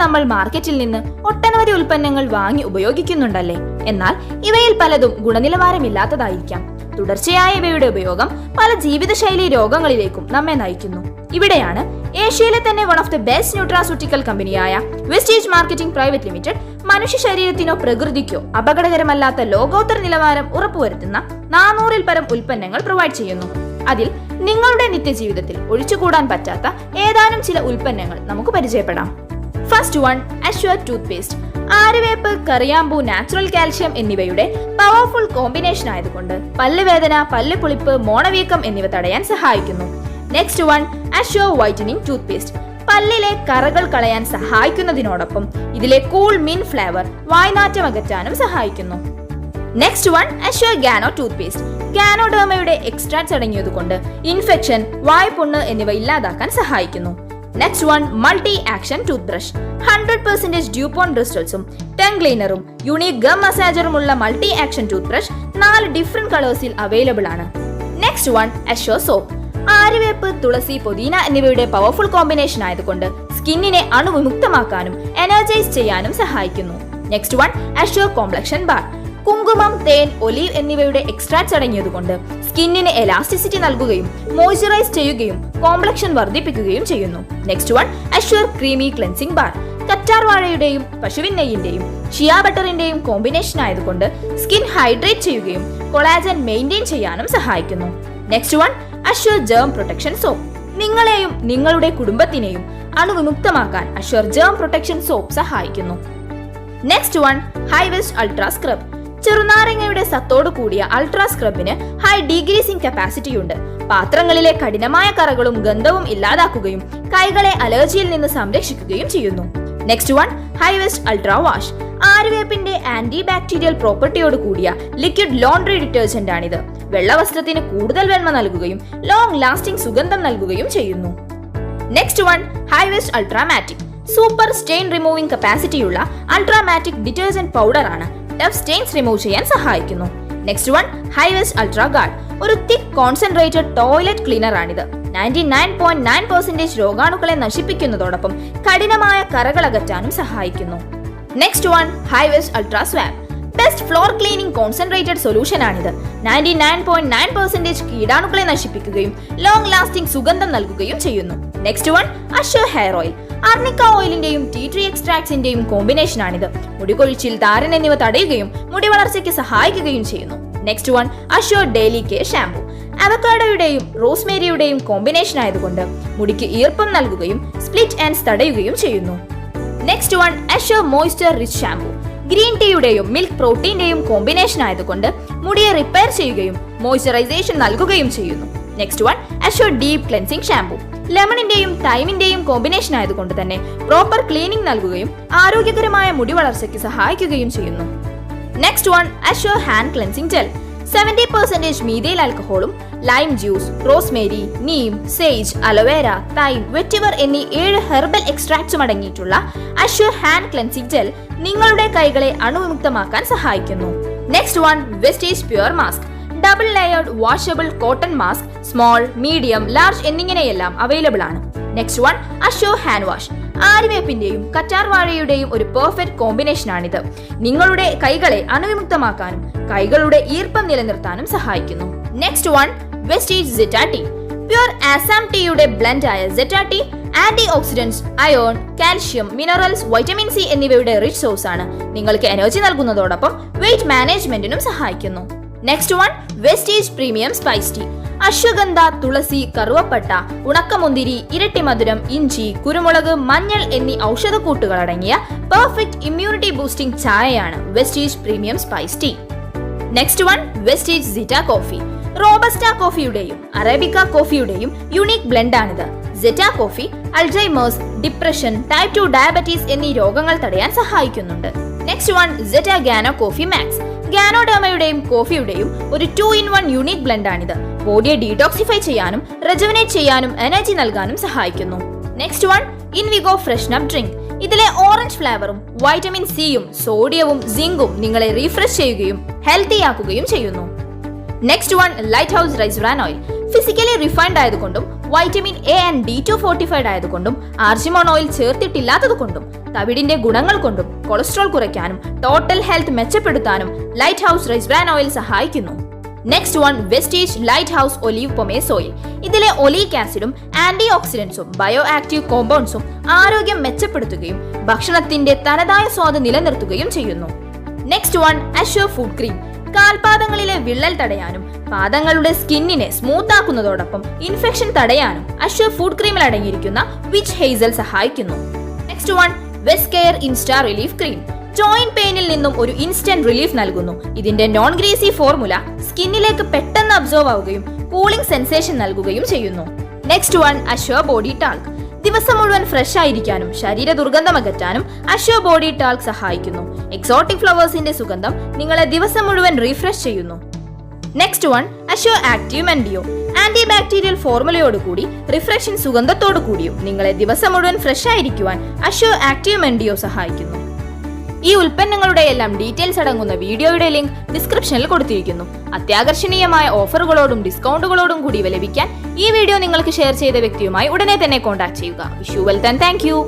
നമ്മൾ മാർക്കറ്റിൽ നിന്ന് ഒട്ടനവധി ഉൽപ്പന്നങ്ങൾ വാങ്ങി ഉപയോഗിക്കുന്നുണ്ടല്ലേ. എന്നാൽ ഇവയിൽ പലതും ഗുണനിലവാരമില്ലാത്തതായിരിക്കാം. തുടർച്ചയായ ഇവയുടെ ഉപയോഗം പല ജീവിതശൈലി രോഗങ്ങളിലേക്കും നമ്മെ നയിക്കുന്നു. ഇവിടെയാണ് ഏഷ്യയിലെ തന്നെ one of the best nutraceutical കമ്പനിയായ വെസ്റ്റീജ് മാർക്കറ്റിംഗ് പ്രൈവറ്റ് ലിമിറ്റഡ് മനുഷ്യ ശരീരത്തിനോ പ്രകൃതിക്കോ അപകടകരമല്ലാത്ത ലോകോത്തര നിലവാരം ഉറപ്പുവരുത്തുന്ന 400-ൽ പരം ഉൽപ്പന്നങ്ങൾ പ്രൊവൈഡ് ചെയ്യുന്നു. അതിൽ നിങ്ങളുടെ നിത്യജീവിതത്തിൽ ഒഴിച്ചുകൂടാൻ പറ്റാത്ത ഏതാനും ചില ഉൽപ്പന്നങ്ങൾ നമുക്ക് പരിചയപ്പെടാം. First one, Assure toothpaste. ആര്യവേപ്പ്, കറിയാമ്പൂ, നാച്ചുറൽ കാൽഷ്യം എന്നിവയുടെ പവർഫുൾ കോമ്പിനേഷൻ ആയതുകൊണ്ട് പല്ലുവേദന, പല്ലുപുളിപ്പ്, മോണവീക്കം എന്നിവ തടയാൻ സഹായിക്കുന്നു. Next one, Assure whitening toothpaste. പല്ലിലെ കറകൾ കളയാൻ സഹായിക്കുന്നതിനോടൊപ്പം ഇതിലെ കൂൾ മിന്റ് ഫ്ലേവർ വായ്നാറ്റം അകറ്റാനും സഹായിക്കുന്നു. Next one, Assure Gano toothpaste. ഗാനോഡേമയുടെ എക്സ്ട്രാക്ട്സ് അടങ്ങിയതുകൊണ്ട് ഇൻഫെക്ഷൻ, വായ്പുണ്ണ് എന്നിവ ഇല്ലാതാക്കാൻ സഹായിക്കുന്നു. Next one, multi action toothbrush. 100% DuPont ബ്രിസ്റ്റൽസും ടങ് ക്ലീനറും യുണീക് ഗം മസാജറുമുള്ള multi action toothbrush 4 different കളേഴ്സിൽ അവൈലബിൾ ആണ്. Next one, Assure soap. ആര്യവേപ്പ്, തുളസി, പുതിന എന്നിവയുടെ പവർഫുൾ കോമ്പിനേഷൻ ആയതുകൊണ്ട് സ്കിന്നിനെ അണുവിമുക്തമാക്കാനും എനർജൈസ് ചെയ്യാനും സഹായിക്കുന്നു. Next one, assure complexion bar. കുങ്കുമം, തേൻ, ഒലീവ് എന്നിവയുടെ എക്സ്ട്രാക്ട്സ് അടങ്ങിയതുകൊണ്ട് സ്കിന്നിന് എലാസ്റ്റിസിറ്റി നൽകുകയും മോയ്സ്ചറൈസ് ചെയ്യുകയും കോംപ്ലക്ഷൻ വർദ്ധിപ്പിക്കുകയും ചെയ്യുന്നു. Next one, Assure creamy cleansing bar. കറ്റാർ വാഴയുടെയും പശുവിൻ നെയ്യിന്റെയും ഷിയ ബട്ടറിന്റെയും കോമ്പിനേഷൻ ആയതുകൊണ്ട് സ്കിൻ ഹൈഡ്രേറ്റ് ചെയ്യുകയും കൊളാജൻ മെയിൻറ്റെയിൻ ചെയ്യാനും സഹായിക്കുന്നു. Next one, Assure germ protection soap. നിങ്ങളെയും നിങ്ങളുടെ കുടുംബത്തിനെയും അണുവിമുക്തമാക്കാൻ അഷ്വർ ജേം പ്രൊട്ടക്ഷൻ സോപ്പ് സഹായിക്കുന്നു. Next one, Hyvest ultra scrub. ചെറുനാരങ്ങയുടെ സത്തോടു കൂടിയ അൾട്രാ സ്ക്രബിന് ഹൈ ഡീഗ്രീസിംഗ് കപ്പാസിറ്റി ഉണ്ട്. പാത്രങ്ങളിലെ കഠിനമായ കറകളും ഗന്ധവും ഇല്ലാതാക്കുകയും കൈകളെ അലർജിയിൽ നിന്ന് സംരക്ഷിക്കുകയും ചെയ്യുന്നു. Next one, Hyvest ultra wash. ആര്യവേപ്പിന്റെ ആന്റി ബാക്ടീരിയൽ പ്രോപ്പർട്ടിയോട് കൂടിയ ലിക്വിഡ് ലോണ്ടറി ഡിറ്റർജന്റ് ആണിത്. വെള്ളവസ്ത്രത്തിന് കൂടുതൽ വെണ്മ നൽകുകയും ലോങ് ലാസ്റ്റിംഗ് സുഗന്ധം നൽകുകയും ചെയ്യുന്നു. Next one, Hyvest ultra matic. Super stain removing കപ്പാസിറ്റിയുള്ള അൾട്രാ മാറ്റിക് ഡിറ്റർജന്റ് പൗഡർ ആണ്. ടഫ് സ്റ്റെയിൻസ് റിമൂവ് ചെയ്യാൻ സഹായിക്കുന്നു. Next one, Hyvest ultra guard. ഒരു തിക്ക് കോൺസെൻട്രേറ്റഡ് ടോയ്ലറ്റ് ക്ലീനർ ആണിത്. 99.9% രോഗാണുക്കളെ നശിപ്പിക്കുന്നതോടൊപ്പം കഠിനമായ കറകൾ അകറ്റാനും സഹായിക്കുന്നു. Next one, Hyvest ultra swab. Best floor cleaning concentrated solution ആണിത്. 99.9% കീടാണുക്കളെ നശിപ്പിക്കുകയും ലോങ് ലാസ്റ്റിംഗ് സുഗന്ധം നൽകുകയും ചെയ്യുന്നു. Next one, Assure hair oil. Arnica ഓയിലിന്റെയും ടീ ട്രീ എക്സ്ട്രാക്ട്സിന്റെയും കോമ്പിനേഷൻ ആണിത്. മുടികൊഴിച്ചിൽ, താരൻ എന്നിവ തടയുകയും മുടി വളർച്ചയ്ക്ക് സഹായിക്കുകയും ചെയ്യുന്നു. Next one, Assure daily care shampoo. അവക്കാഡോയുടെയും റോസ്മേരിയുടെയും കോമ്പിനേഷൻ ആയതുകൊണ്ട് മുടിക്ക് ഈർപ്പം നൽകുകയും സ്പ്ലിറ്റ് എൻഡ്സ് തടയുകയും ചെയ്യുന്നു. Next one, Assure moisture rich shampoo. Green ടീയുടെയും മിൽക്ക് പ്രോട്ടീന്റെയും കോമ്പിനേഷൻ ആയതുകൊണ്ട് മുടിയെ റിപ്പയർ ചെയ്യുകയും മോയ്സ്ചറൈസേഷൻ നൽകുകയും ചെയ്യുന്നു. Next one, Assure deep cleansing shampoo. ലെമണിന്റെയും തൈമിന്റെയും കോമ്പിനേഷൻ ആയതുകൊണ്ട് തന്നെ പ്രോപ്പർ ക്ലീനിംഗ് നൽകുകയും ആരോഗ്യകരമായ മുടി വളർച്ചയ്ക്ക് സഹായിക്കുകയും ചെയ്യുന്നു. Next one, Assure hand cleansing gel. 70% methyl ആൽക്കഹോളും lime juice, rosemary, neem, sage, aloe vera, thyme, vetiver എന്നീ 7 ഹെർബൽ എക്സ്ട്രാക്ട്സും അടങ്ങിയിട്ടുള്ള അഷ്വർ ഹാൻഡ് ക്ലെൻസിംഗ് ജെൽ നിങ്ങളുടെ കൈകളെ അണുവിമുക്തമാക്കാൻ സഹായിക്കുന്നു. Next one, Vestige pure mask. Double layered washable cotton mask small, medium, large എന്നിങ്ങനെയെല്ലാം available ആണ്. Next one, Assure hand wash. ആര്യവേപ്പിന്റെയും കറ്റാർ വാഴയുടെയും ഒരു പെർഫെക്റ്റ് കോമ്പിനേഷൻ ആണിത്. നിങ്ങളുടെ കൈകളെ അണുവിമുക്തമാക്കാനും കൈകളുടെ ഈർപ്പം നിലനിർത്താനും സഹായിക്കുന്നു. Next one, Vestige Zeta tea. Pure Assam ടീയുടെ ബ്ലെൻഡ് ആയ Zeta tea anti oxidants, iron, calcium, minerals, vitamin C എന്നിവയുടെ റിച്ച് സോഴ്സ് ആണ്. നിങ്ങൾക്ക് എനർജി നൽകുന്നതോടൊപ്പം വെയിറ്റ് മാനേജ്മെന്റിനും സഹായിക്കുന്നു. Next one, Vestige premium spice tea. Ashwagandha, തുളസി, കറുവപ്പട്ട, ഉണക്കമുന്തിരി, ഇരട്ടി മധുരം, ഇഞ്ചി, കുരുമുളക്, മഞ്ഞൾ എന്നീ ഔഷധക്കൂട്ടുകൾ അടങ്ങിയ പെർഫെക്റ്റ് ഇമ്മ്യൂണിറ്റി ബൂസ്റ്റിംഗ് ചായയാണ് Vestige premium spice tea. Next one, Vestige Zeta coffee. Robusta കോഫിയുടെയും അറേബിക്ക കോഫിയുടെയും യുണീക് ബ്ലെൻഡ് ആണിത്. Zeta coffee Alzheimer's, depression, type 2 diabetes എന്നീ രോഗങ്ങൾ തടയാൻ സഹായിക്കുന്നുണ്ട്. Next one, Zeta Gano coffee max. ഗാനോഡേമയുടെയും കോഫിയുടെയും ഒരു 2-in-1 യുണീക് ബ്ലെൻഡ് ആണിത്. ബോഡിയെ ഡീടോക്സിഫൈ ചെയ്യാനും റെജുവനേറ്റ് ചെയ്യാനും എനർജി നൽകാനും സഹായിക്കുന്നു. Next one, Invigo fresh n up drink. ഇതിലെ ഓറഞ്ച് ഫ്ലേവറും വൈറ്റമിൻ സിയും സോഡിയവും സിങ്കും നിങ്ങളെ റീഫ്രഷ് ചെയ്യുകയും ഹെൽത്തി ആക്കുകയും ചെയ്യുന്നു. Next one, light house rice bran oil. Physically refined ആയതുകൊണ്ടും vitamin A and D2 fortified ആയതുകൊണ്ടും ആർജിമോൺ ഓയിൽ ചേർത്തിട്ടില്ലാത്തതുകൊണ്ടും തവിടിന്റെ ഗുണങ്ങൾ കൊണ്ടും കൊളസ്ട്രോൾ കുറയ്ക്കാനും ടോട്ടൽ ഹെൽത്ത് മെച്ചപ്പെടുത്താനും light house rice bran oil സഹായിക്കുന്നു. Next one Vestige light house olive pomace oil. ഇതിലെ ഒലീക് ആസിഡും ആന്റി ഓക്സിഡന്റ്സും ബയോ ആക്റ്റീവ് കോമ്പൗണ്ട്സും ആരോഗ്യം മെച്ചപ്പെടുത്തുകയും ഭക്ഷണത്തിന്റെ തനതായ സ്വാദ് നിലനിർത്തുകയും ചെയ്യുന്നു. Next one Assure foot cream. കാൽപാദങ്ങളിലെ വിള്ളൽ തടയാനും പാദങ്ങളുടെ സ്കിന്നിനെ സ്മൂത്ത് ആക്കുന്നതോടൊപ്പം ഇൻഫെക്ഷൻ തടയാനും അഷ്യൂർ ഫുഡ് ക്രീമിൽ അടങ്ങിയിരിക്കുന്ന വിച്ച് ഹെയ്സൽ സഹായിക്കുന്നു. Next one vest care insta relief cream. Joint പെയിനിൽ നിന്നും ഒരു ഇൻസ്റ്റന്റ് റിലീഫ് നൽകുന്നു. ഇതിന്റെ നോൺ ഗ്രേസി ഫോർമുല സ്കിന്നിലേക്ക് പെട്ടെന്ന് അബ്സോർവ് ആവുകയും കൂളിംഗ് സെൻസേഷൻ നൽകുകയും ചെയ്യുന്നു. Next one Assure body talc. ദിവസം മുഴുവൻ ഫ്രഷ് ആയിരിക്കാനും ശരീര ദുർഗന്ധം അകറ്റാനും അഷ്യൂർ ബോഡി ടാൽക്ക് സഹായിക്കുന്നു. എക്സോട്ടിക് ഫ്ലവേഴ്സിന്റെ സുഗന്ധം നിങ്ങളെ ദിവസം മുഴുവൻ റീഫ്രഷ് ചെയ്യുന്നു. Next one Assure active men deo. Anti bacterial ഫോർമുലയോട് കൂടി റിഫ്രഷിംഗ് സുഗന്ധത്തോടു കൂടിയും നിങ്ങളെ ദിവസം മുഴുവൻ ഫ്രഷ് ആയിരിക്കുവാൻ അഷ്യൂർ ആക്റ്റീവ് മെൻഡിയോ സഹായിക്കുന്നു. ഈ ഉൽപ്പന്നങ്ങളുടെ എല്ലാം ഡീറ്റെയിൽസ് അടങ്ങുന്ന വീഡിയോയുടെ ലിങ്ക് ഡിസ്ക്രിപ്ഷനിൽ കൊടുത്തിരിക്കുന്നു. അത്യാകർഷണീയമായ ഓഫറുകളോടും ഡിസ്കൗണ്ടുകളോടും കൂടി ലഭിക്കാൻ ഈ വീഡിയോ നിങ്ങൾക്ക് ഷെയർ ചെയ്ത വ്യക്തിയുമായി ഉടനെ തന്നെ കോൺടാക്ട് ചെയ്യുക. Wish you wealth and thank you.